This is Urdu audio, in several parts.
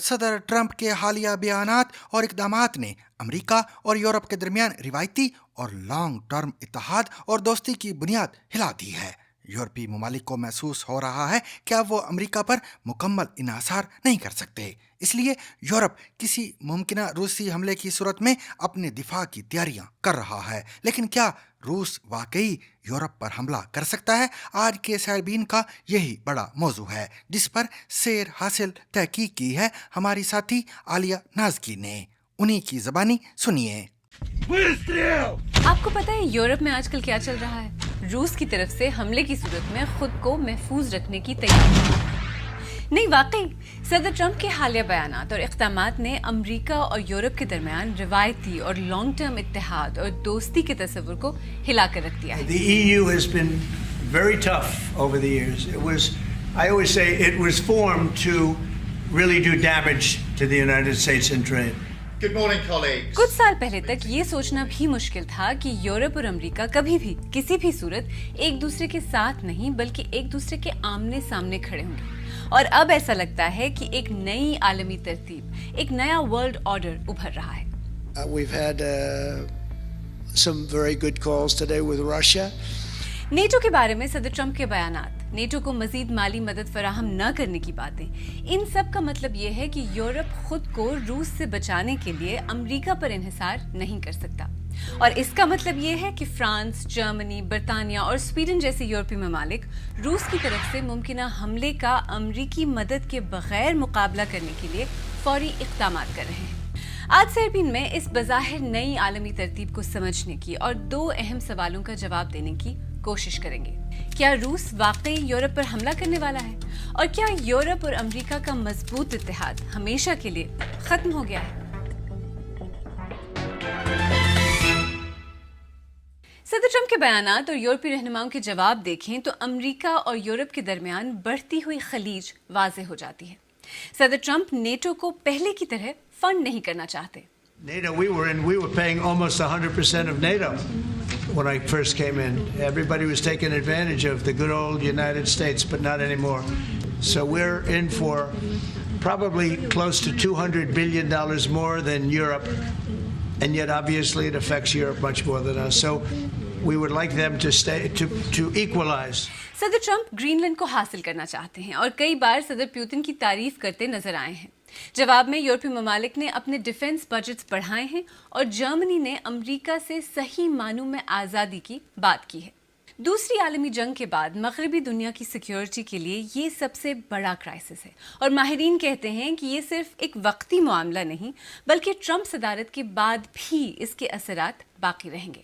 صدر ٹرمپ کے حالیہ بیانات اور اقدامات نے امریکہ اور یورپ کے درمیان روایتی اور لانگ ٹرم اتحاد اور دوستی کی بنیاد ہلا دی ہے۔ یورپی ممالک کو محسوس ہو رہا ہے کہ اب وہ امریکہ پر مکمل انحصار نہیں کر سکتے، اس لیے یورپ کسی ممکنہ روسی حملے کی صورت میں اپنے دفاع کی تیاریاں کر رہا ہے۔ لیکن کیا روس واقعی یورپ پر حملہ کر سکتا ہے؟ آج کے سائربین کا یہی بڑا موضوع ہے، جس پر سیر حاصل تحقیق کی ہے ہماری ساتھی عالیہ نازکی نے۔ انہی کی زبانی سنیے۔ آپ کو پتہ ہے یورپ میں آج کل کیا چل رہا ہے؟ روس کی طرف سے حملے کی صورت میں خود کو محفوظ رکھنے کی تیاری۔ نہیں، واقعی صدر ٹرمپ کے حالیہ بیانات اور اقدامات نے امریکہ اور یورپ کے درمیان روایتی اور لانگ ٹرم اتحاد اور دوستی کے تصور کو ہلا کر رکھ دیا ہے۔ The EU has been very tough over the years. I always say it was formed to really do damage to the United States in trade. Good morning, colleagues. کچھ سال پہلے تک یہ سوچنا بھی مشکل تھا کہ یورپ اور امریکہ کبھی بھی کسی بھی صورت ایک دوسرے کے ساتھ نہیں بلکہ ایک دوسرے کے آمنے سامنے کھڑے ہوں گے، اور اب ایسا لگتا ہے کہ ایک نئی عالمی ترتیب، ایک نیا ورلڈ آرڈر ابھر رہا ہے۔ We've had some very good calls today with Russia. NATO کے بارے میں صدر ٹرمپ کے بیانات، نیٹو کو مزید مالی مدد فراہم نہ کرنے کی باتیں، ان سب کا مطلب یہ ہے کہ یورپ خود کو روس سے بچانے کے لیے امریکہ پر انحصار نہیں کر سکتا، اور اس کا مطلب یہ ہے کہ فرانس، جرمنی، برطانیہ اور سویڈن جیسے یورپی ممالک روس کی طرف سے ممکنہ حملے کا امریکی مدد کے بغیر مقابلہ کرنے کے لیے فوری اقدامات کر رہے ہیں۔ آج سیربین میں اس بظاہر نئی عالمی ترتیب کو سمجھنے کی اور دو اہم سوالوں کا جواب دینے کی کوشش کریں گے۔ کیا روس واقعی یورپ پر حملہ کرنے والا ہے؟ اور کیا یورپ اور امریکہ کا مضبوط اتحاد ہمیشہ کے لیے ختم ہو گیا ہے؟ صدر ٹرمپ کے بیانات اور یورپی رہنماؤں کے جواب دیکھیں تو امریکہ اور یورپ کے درمیان بڑھتی ہوئی خلیج واضح ہو جاتی ہے۔ صدر ٹرمپ نیٹو کو پہلے کی طرح فنڈ نہیں کرنا چاہتے۔ NATO, we were paying almost 100% of NATO when I first came in. Everybody was taking advantage of the good old United States, but not anymore. So we're in for probably close to $200 billion more than Europe, and yet obviously it affects Europe much more than us. So we would like them to stay to equalize. صدر ٹرمپ گرین لینڈ کو حاصل کرنا چاہتے ہیں اور کئی بار صدر پیوتن کی تعریف کرتے نظر آئے ہیں۔ جواب میں یورپی ممالک نے اپنے ڈیفنس بجٹس بڑھائے ہیں اور جرمنی نے امریکہ سے صحیح معنوں میں آزادی کی بات کی ہے۔ دوسری عالمی جنگ کے بعد مغربی دنیا کی سیکیورٹی کے لیے یہ سب سے بڑا کرائسس ہے، اور ماہرین کہتے ہیں کہ یہ صرف ایک وقتی معاملہ نہیں بلکہ ٹرمپ صدارت کے بعد بھی اس کے اثرات باقی رہیں گے۔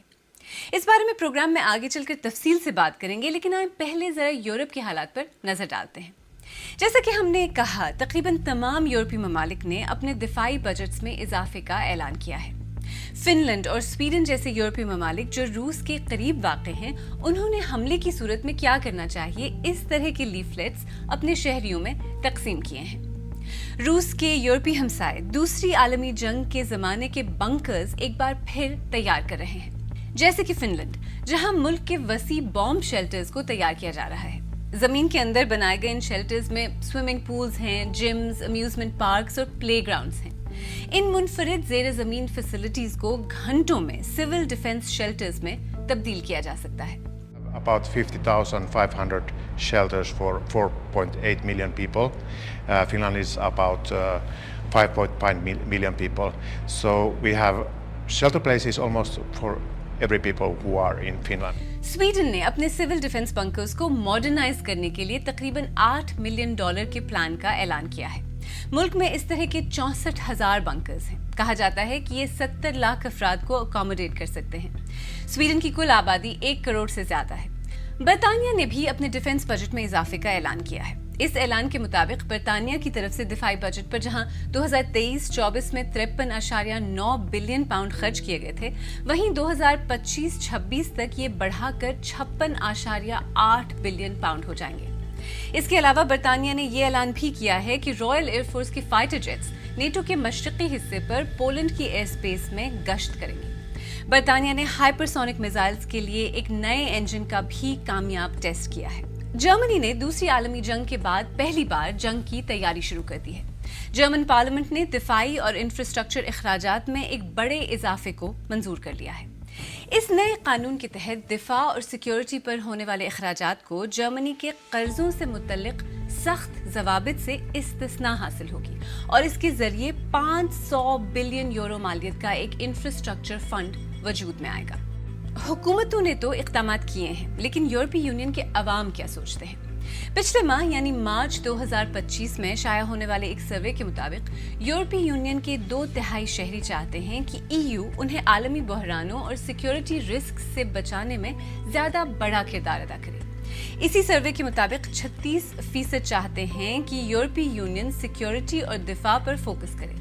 اس بارے میں پروگرام میں آگے چل کر تفصیل سے بات کریں گے، لیکن آئیں پہلے ذرا یورپ کے حالات پر نظر ڈالتے ہیں۔ جیسا کہ ہم نے کہا، تقریباً تمام یورپی ممالک نے اپنے دفاعی بجٹس میں اضافے کا اعلان کیا ہے۔ فن لینڈ اور سویڈن جیسے یورپی ممالک جو روس کے قریب واقع ہیں، انہوں نے حملے کی صورت میں کیا کرنا چاہیے اس طرح کے لیفلیٹس اپنے شہریوں میں تقسیم کیے ہیں۔ روس کے یورپی ہمسائے دوسری عالمی جنگ کے زمانے کے بنکرز ایک بار پھر تیار کر رہے ہیں، جیسے کہ فن لینڈ، جہاں ملک کے وسیع بامب شیلٹرز کو تیار کیا جا رہا ہے۔ زمین کے اندر بنائے گئے ان شیلٹرز میں سوئمنگ پولز ہیں، جمز، امیوزمنٹ پارکس اور پلے گراؤنڈز ہیں۔ ان منفرد زیر زمین فیسلٹیز کو گھنٹوں میں سول ڈیفنس شیلٹرز میں تبدیل کیا جا سکتا ہے۔ About 50,500 shelters for 4.8 million people. Finland is about 5.5 million people. So we have shelter places almost for every people who are in Finland. Sweden نے اپنے سول ڈیفنس بنکرز کو ماڈرنائز کرنے کے لیے تقریباً $8 ملین کے پلان کا اعلان کیا ہے۔ ملک میں اس طرح کے 64,000 بنکرز ہیں۔ کہا جاتا ہے کہ یہ 70 لاکھ افراد کو اکاموڈیٹ کر سکتے ہیں۔ سویڈن کی کل آبادی 1 کروڑ سے زیادہ ہے۔ برطانیہ نے بھی اپنے ڈیفنس بجٹ میں اضافے کا اعلان کیا ہے۔ اس اعلان کے مطابق برطانیہ کی طرف سے دفاعی بجٹ پر جہاں 2023-24 میں 53.9 بلین پاؤنڈ خرچ کیے گئے تھے، وہیں 2025-26 تک یہ بڑھا کر 56.8 بلین پاؤنڈ ہو جائیں گے۔ اس کے علاوہ برطانیہ نے یہ اعلان بھی کیا ہے کہ رائل ایئر فورس کے فائٹر جیٹس نیٹو کے مشرقی حصے پر پولینڈ کی ایئر سپیس میں گشت کریں گے۔ برطانیہ نے ہائپرسونک میزائلز کے لیے ایک نئے انجن کا بھی کامیاب ٹیسٹ کیا ہے۔ جرمنی نے دوسری عالمی جنگ کے بعد پہلی بار جنگ کی تیاری شروع کر دی ہے۔ جرمن پارلیمنٹ نے دفاعی اور انفراسٹرکچر اخراجات میں ایک بڑے اضافے کو منظور کر لیا ہے۔ اس نئے قانون کے تحت دفاع اور سیکیورٹی پر ہونے والے اخراجات کو جرمنی کے قرضوں سے متعلق سخت ضوابط سے استثناء حاصل ہوگی اور اس کے ذریعے 500 بلین یورو مالیت کا ایک انفراسٹرکچر فنڈ وجود میں آئے گا۔ حکومتوں نے تو اقدامات کیے ہیں، لیکن یورپی یونین کے عوام کیا سوچتے ہیں؟ پچھلے ماہ یعنی مارچ 2025 میں شائع ہونے والے ایک سروے کے مطابق یورپی یونین کے 2/3 شہری چاہتے ہیں کہ EU انہیں عالمی بحرانوں اور سیکیورٹی رسک سے بچانے میں زیادہ بڑا کردار ادا کرے۔ اسی سروے کے مطابق 36% چاہتے ہیں کہ یورپی یونین سیکیورٹی اور دفاع پر فوکس کرے،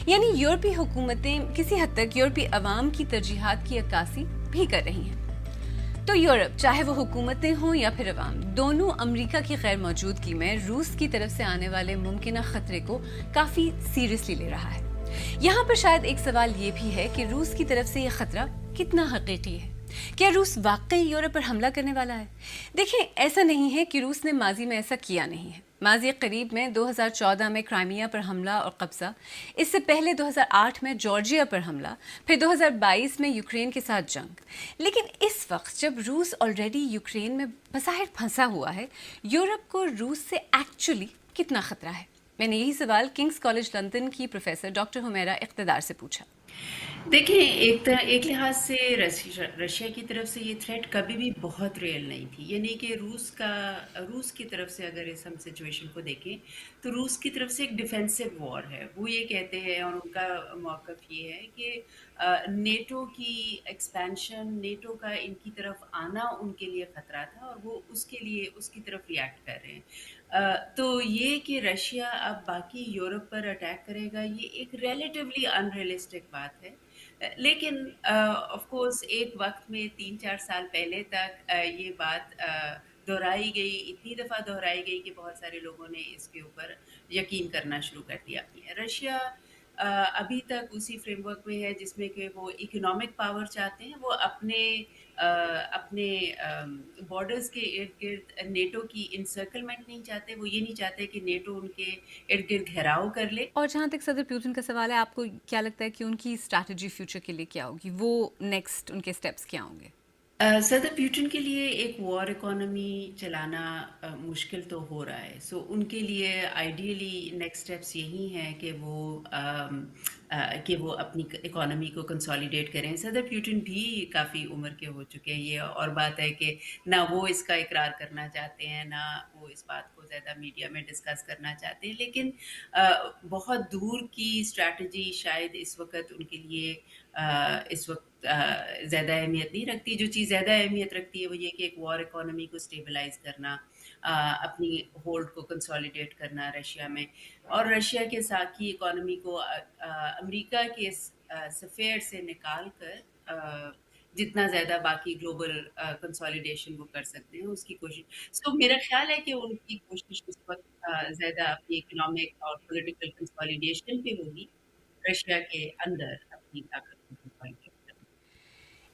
یعنی یورپی حکومتیں کسی حد تک یورپی عوام کی ترجیحات کی عکاسی بھی کر رہی ہیں۔ تو یورپ، چاہے وہ حکومتیں ہوں یا پھر عوام، دونوں امریکہ کی غیر موجودگی میں روس کی طرف سے آنے والے ممکنہ خطرے کو کافی سیریسلی لے رہا ہے۔ یہاں پر شاید ایک سوال یہ بھی ہے کہ روس کی طرف سے یہ خطرہ کتنا حقیقی ہے؟ کیا روس واقعی یورپ پر حملہ کرنے والا ہے؟ دیکھیں، ایسا نہیں ہے کہ روس نے ماضی میں ایسا کیا نہیں ہے۔ ماضی قریب میں 2014 میں کرائمیا پر حملہ اور قبضہ، اس سے پہلے 2008 میں جارجیا پر حملہ، پھر 2022 میں یوکرین کے ساتھ جنگ۔ لیکن اس وقت جب روس آلریڈی یوکرین میں بظاہر پھنسا ہوا ہے، یورپ کو روس سے ایکچولی کتنا خطرہ ہے؟ میں نے یہی سوال کنگز کالج لندن کی پروفیسر ڈاکٹر حمیرہ اقتدار سے پوچھا۔ دیکھیں، ایک لحاظ سے رشیا کی طرف سے یہ تھریٹ کبھی بھی بہت ریئل نہیں تھی، یعنی کہ روس کی طرف سے اگر اس ہم سچویشن کو دیکھیں تو روس کی طرف سے ایک ڈیفینسو وار ہے۔ وہ یہ کہتے ہیں اور ان کا موقف یہ ہے کہ نیٹو کی ایکسپینشن، نیٹو کا ان کی طرف آنا ان کے لیے خطرہ تھا اور وہ اس کی طرف ریئیکٹ کر رہے ہیں۔ تو یہ کہ رشیا اب باقی یورپ پر اٹیک کرے گا، یہ ایک ریلیٹیولی انریلسٹک بات ہے۔ لیکن آف کورس ایک وقت میں 3-4 سال پہلے تک یہ بات دہرائی گئی، اتنی دفعہ دہرائی گئی کہ بہت سارے لوگوں نے اس کے اوپر یقین کرنا شروع کر دیا۔ رشیا ابھی تک اسی فریم ورک میں ہے جس میں کہ وہ اکنامک پاور چاہتے ہیں، وہ اپنے بارڈرز کے ارد گرد نیٹو کی انسرکلمنٹ نہیں چاہتے، وہ یہ نہیں چاہتے کہ نیٹو ان کے ارد گرد گھیراؤ کر لے۔ اور جہاں تک صدر پیوٹن کا سوال ہے، آپ کو کیا لگتا ہے کہ ان کی اسٹریٹجی فیوچر کے لیے کیا ہوگی؟ وہ نیکسٹ ان کے سٹیپس کیا ہوں گے؟ صدر پیوٹن کے لیے ایک وار اکانومی چلانا مشکل تو ہو رہا ہے، سو ان کے لیے آئیڈیلی نیکسٹ سٹیپس یہی ہیں کہ وہ اپنی اکانومی کو کنسالیڈیٹ کریں۔ صدر پیوٹن بھی کافی عمر کے ہو چکے ہیں، یہ اور بات ہے کہ نہ وہ اس کا اقرار کرنا چاہتے ہیں، نہ وہ اس بات کو زیادہ میڈیا میں ڈسکس کرنا چاہتے ہیں، لیکن بہت دور کی اسٹریٹجی شاید اس وقت ان کے لیے اس وقت زیادہ اہمیت نہیں رکھتی۔ جو چیز زیادہ اہمیت رکھتی ہے وہ یہ کہ ایک وار اکانومی کو اسٹیبلائز کرنا، اپنی ہولڈ کو کنسالیڈیٹ کرنا رشیا میں، اور رشیا کے ساتھ ہی اکانومی کو امریکہ کے سفیر سے نکال کر جتنا زیادہ باقی گلوبل کنسالیڈیشن وہ کر سکتے ہیں اس کی کوشش۔ سو میرا خیال ہے کہ ان کی کوشش اس وقت زیادہ اپنی اکنامک اور پولیٹیکل کنسالیڈیشن پہ ہوگی، رشیا کے اندر اپنی طاقت کو کنسالیڈیٹ۔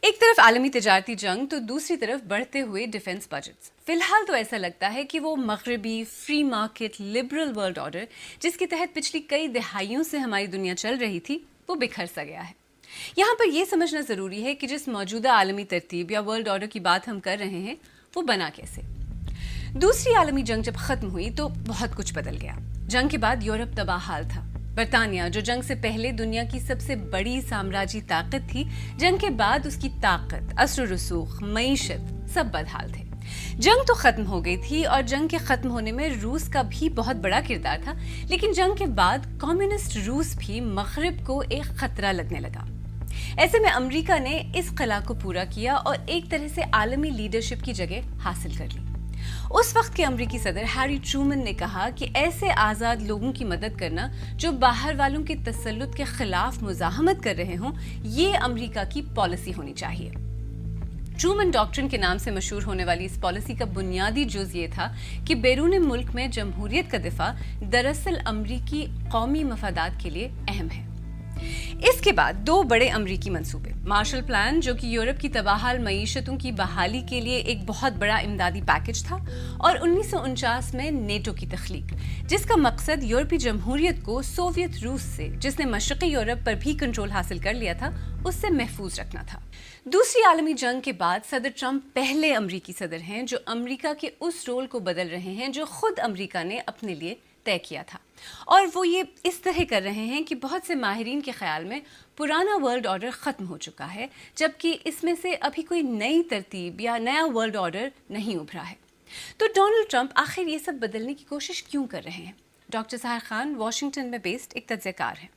ایک طرف عالمی تجارتی جنگ تو دوسری طرف بڑھتے ہوئے ڈیفنس بجٹس۔ فی الحال تو ایسا لگتا ہے کہ وہ مغربی free market liberal world order جس کے تحت پچھلی کئی دہائیوں سے ہماری دنیا چل رہی تھی، وہ بکھر سا گیا ہے۔ یہاں پر یہ سمجھنا ضروری ہے کہ جس موجودہ عالمی ترتیب یا ورلڈ آرڈر کی بات ہم کر رہے ہیں، وہ بنا کیسے؟ دوسری عالمی جنگ جب ختم ہوئی تو بہت کچھ بدل گیا۔ جنگ کے بعد یورپ تباہ حال تھا۔ برطانیہ، جو جنگ سے پہلے دنیا کی سب سے بڑی سامراجی طاقت تھی، جنگ کے بعد اس کی طاقت، اثر و رسوخ، معیشت سب بدحال تھے۔ جنگ تو ختم ہو گئی تھی اور جنگ کے ختم ہونے میں روس کا بھی بہت بڑا کردار تھا، لیکن جنگ کے بعد کمیونسٹ روس بھی مغرب کو ایک خطرہ لگنے لگا۔ ایسے میں امریکہ نے اس خلا کو پورا کیا اور ایک طرح سے عالمی لیڈرشپ کی جگہ حاصل کر لی۔ اس وقت کے امریکی صدر ہیری ٹرومن نے کہا کہ ایسے آزاد لوگوں کی مدد کرنا جو باہر والوں کے تسلط کے خلاف مزاحمت کر رہے ہوں، یہ امریکہ کی پالیسی ہونی چاہیے۔ ٹرومن ڈاکٹرن کے نام سے مشہور ہونے والی اس پالیسی کا بنیادی جز یہ تھا کہ بیرون ملک میں جمہوریت کا دفاع دراصل امریکی قومی مفادات کے لیے اہم ہے۔ اس کے بعد دو بڑے امریکی منصوبے، مارشل پلان جو کہ یورپ کی تباہال معیشتوں کی بحالی کے لیے ایک بہت بڑا امدادی پیکج تھا، اور 1949 میں نیٹو کی تخلیق، جس کا مقصد یورپی جمہوریت کو سوویت روس سے، جس نے مشرقی یورپ پر بھی کنٹرول حاصل کر لیا تھا، اس سے محفوظ رکھنا تھا۔ دوسری عالمی جنگ کے بعد صدر ٹرمپ پہلے امریکی صدر ہیں جو امریکہ کے اس رول کو بدل رہے ہیں جو خود امریکہ نے اپنے لیے طے کیا تھا، اور وہ یہ اس طرح کر رہے ہیں کہ بہت سے ماہرین کے خیال میں پرانا ورلڈ آرڈر ختم ہو چکا ہے، جبکہ اس میں سے ابھی کوئی نئی ترتیب یا نیا ورلڈ آرڈر نہیں ابھرا ہے۔ تو ڈونلڈ ٹرمپ آخر یہ سب بدلنے کی کوشش کیوں کر رہے ہیں؟ ڈاکٹر سحر خان واشنگٹن میں بیسڈ ایک تجزیہ کار ہیں۔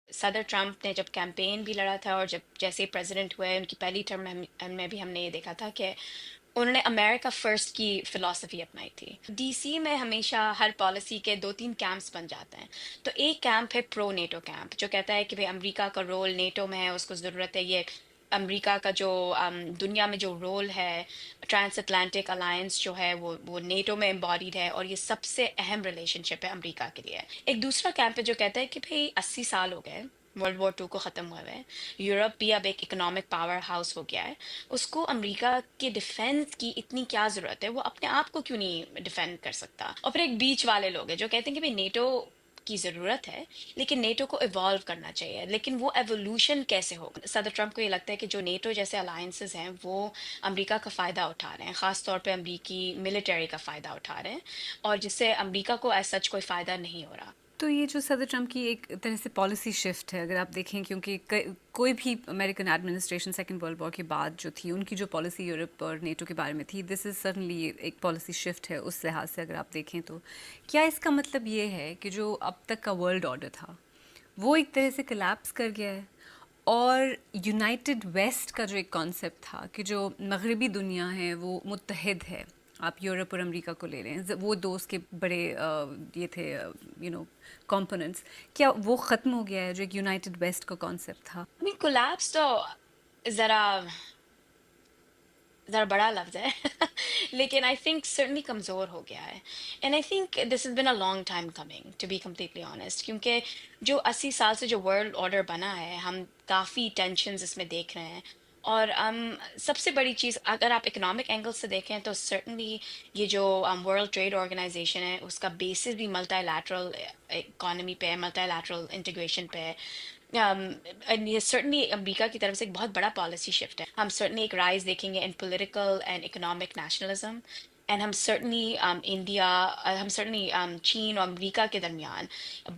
صدر ٹرمپ نے جب کیمپین بھی لڑا تھا اور جب جیسے پریزیڈنٹ ہوئے ان کی پہلی ٹرم میں بھی ہم نے یہ دیکھا تھا کہ انہوں نے امریکہ فرسٹ کی فلسفی اپنائی تھی۔ ڈی سی میں ہمیشہ ہر پالیسی کے 2-3 کیمپس بن جاتے ہیں، تو ایک کیمپ ہے پرو نیٹو کیمپ، جو کہتا ہے کہ بھئی امریکہ کا رول نیٹو میں ہے، اس کو ضرورت ہے، یہ امریکہ کا جو دنیا میں جو رول ہے، ٹرانس اٹلانٹک الائنس جو ہے وہ نیٹو میں امباڈیڈ ہے، اور یہ سب سے اہم ریلیشن شپ ہے امریکہ کے لیے۔ ایک دوسرا کیمپ ہے جو کہتا ہے کہ بھئی 80 سال ہو گئے ورلڈ وار 2 کو ختم ہوئے ہوئے، یورپ بھی اب ایک اکنامک پاور ہاؤس ہو گیا ہے، اس کو امریکہ کے ڈیفینس کی اتنی کیا ضرورت ہے، وہ اپنے آپ کو کیوں نہیں ڈیفینڈ کر سکتا۔ اور پھر ایک بیچ والے لوگ ہیں جو کہتے ہیں کہ بھئی نیٹو کی ضرورت ہے لیکن نیٹو کو ایوالو کرنا چاہیے، لیکن وہ ایوولوشن کیسے ہوگا؟ صدر ٹرمپ کو یہ لگتا ہے کہ جو نیٹو جیسے الائنسز ہیں وہ امریکہ کا فائدہ اٹھا رہے ہیں، خاص طور پہ امریکی ملٹری کا فائدہ اٹھا رہے ہیں، اور جس سے امریکہ کو ایز سچ کوئی فائدہ نہیں ہو رہا۔ تو یہ جو صدر ٹرمپ کی ایک طرح سے پالیسی شفٹ ہے، اگر آپ دیکھیں، کیونکہ کوئی بھی American administration second world war کے بعد جو تھی، ان کی جو پالیسی یورپ اور نیٹو کے بارے میں تھی، دس از سرٹنلی ایک پالیسی شفٹ ہے اس لحاظ سے اگر آپ دیکھیں تو۔ کیا اس کا مطلب یہ ہے کہ جو اب تک کا ورلڈ آرڈر تھا وہ ایک طرح سے کلیپس کر گیا ہے، اور یونائٹڈ ویسٹ کا جو ایک کانسیپٹ تھا کہ جو مغربی دنیا ہے وہ متحد ہے، آپ یورپ اور امریکہ کو لے رہے ہیں، وہ دو اس کے بڑے یہ تھے کمپوننٹس، کیا وہ ختم ہو گیا ہے جو ایک یونائٹڈ ویسٹ کا کانسیپٹ تھا؟ کولیپس تو ذرا بڑا لفظ ہے لیکن آئی تھنک سرٹنلی کمزور ہو گیا ہے، and I think this is been a long time coming to be completely honest, کیونکہ جو 80 سال سے جو ورلڈ آرڈر بنا ہے ہم کافی ٹینشنز اس میں دیکھ رہے ہیں، اور سب سے بڑی چیز اگر آپ اکنامک اینگل سے دیکھیں تو سرٹنلی یہ جو ورلڈ ٹریڈ آرگنائزیشن ہے اس کا بیسس بھی ملٹی لیٹرل اکانومی پہ ہے، ملٹی لیٹرل انٹیگریشن پہ ہے، یہ سرٹنلی امریکہ کی طرف سے ایک بہت بڑا پالیسی شفٹ ہے۔ ہم سرٹنلی ایک رائز دیکھیں گے in political and economic nationalism, and ہم سرٹنلی انڈیا، ہم سرٹنلی چین اور امریکہ کے درمیان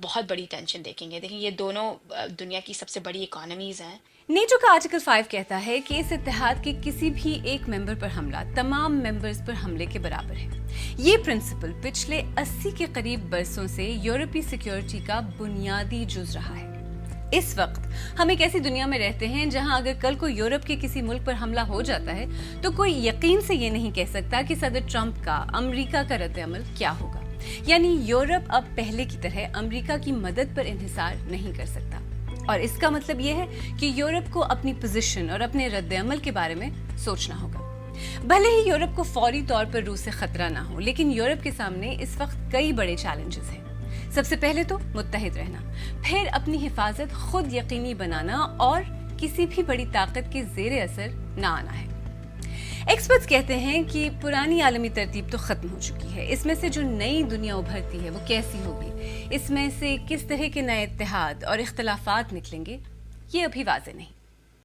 بہت بڑی ٹینشن دیکھیں گے۔ دیکھیں یہ دونوں دنیا کی سب سے بڑی اکانومیز ہیں۔ نیٹو کا آرٹیکل 5 کہتا ہے کہ اس اتحاد کے کسی بھی ایک ممبر پر حملہ تمام ممبرز پر حملے کے برابر ہے۔ یہ پرنسپل پچھلے 80 کے قریب برسوں سے یورپی سیکیورٹی کا بنیادی جز رہا ہے۔ اس وقت ہم ایک ایسی دنیا میں رہتے ہیں جہاں اگر کل کو یورپ کے کسی ملک پر حملہ ہو جاتا ہے تو کوئی یقین سے یہ نہیں کہہ سکتا کہ صدر ٹرمپ کا امریکہ کا رد عمل کیا ہوگا، یعنی یورپ اب پہلے کی طرح امریکہ کی مدد پر انحصار نہیں کر سکتا، اور اس کا مطلب یہ ہے کہ یورپ کو اپنی پوزیشن اور اپنے رد عمل کے بارے میں سوچنا ہوگا۔ بھلے ہی یورپ کو فوری طور پر روس سے خطرہ نہ ہو، لیکن یورپ کے سامنے اس وقت کئی بڑے چیلنجز ہیں۔ سب سے پہلے تو متحد رہنا، پھر اپنی حفاظت خود یقینی بنانا، اور کسی بھی بڑی طاقت کے زیر اثر نہ آنا ہے۔ ایکسپرٹس کہتے ہیں کہ پرانی عالمی ترتیب تو ختم ہو چکی ہے، اس میں سے جو نئی دنیا ابھرتی ہے وہ کیسی ہوگی، اس میں سے کس طرح کے نئے اتحاد اور اختلافات نکلیں گے، یہ ابھی واضح نہیں۔